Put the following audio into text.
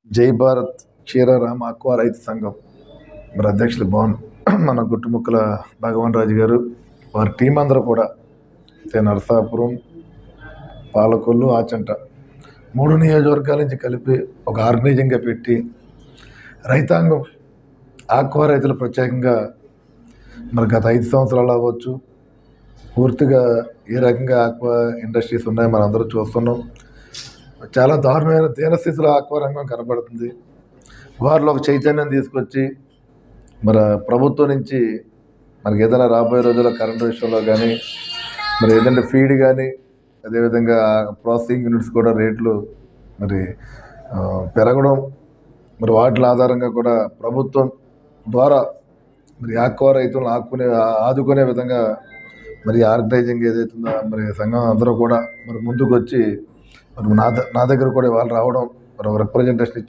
జై భారత్ క్షీరారామ ఆక్వా రైతు సంఘం మరి అధ్యక్షులు మన గుట్టుముక్కల భగవాన్ రాజు గారు, వారి టీం అందరూ కూడా నరసాపురం, పాలకొల్లు, ఆచంట 3 నియోజకవర్గాల నుంచి కలిపి ఒక ఆర్గనైజింగ్గా పెట్టి రైతాంగం ఆక్వా రైతులు ప్రత్యేకంగా మరి గత 5 సంవత్సరాలు అవ్వచ్చు, పూర్తిగా ఏ రకంగా ఆక్వా ఇండస్ట్రీస్ ఉన్నాయో మనం అందరూ చూస్తున్నాం. చాలా దారుణమైన దీనస్థితిలో ఆక్వా రంగం కనబడుతుంది. వారిలో ఒక చైతన్యం తీసుకొచ్చి మరి ప్రభుత్వం నుంచి మనకి ఏదైనా రాబోయే రోజుల్లో కరెంటు విషయంలో కానీ, మరి ఏదైనా ఫీడ్ కానీ, అదేవిధంగా ప్రాసెసింగ్ యూనిట్స్ కూడా రేట్లు మరి పెరగడం, మరి వాటి ఆధారంగా కూడా ప్రభుత్వం ద్వారా మరి ఆక్వా రైతులను ఆదుకునే విధంగా మరి ఆర్గనైజింగ్ ఏదైతుందో మరి సంఘం అందరూ కూడా మరి ముందుకు వచ్చి మరి నా దగ్గర కూడా వాళ్ళు రావడం, మరి రిప్రజెంటేషన్ ఇచ్చి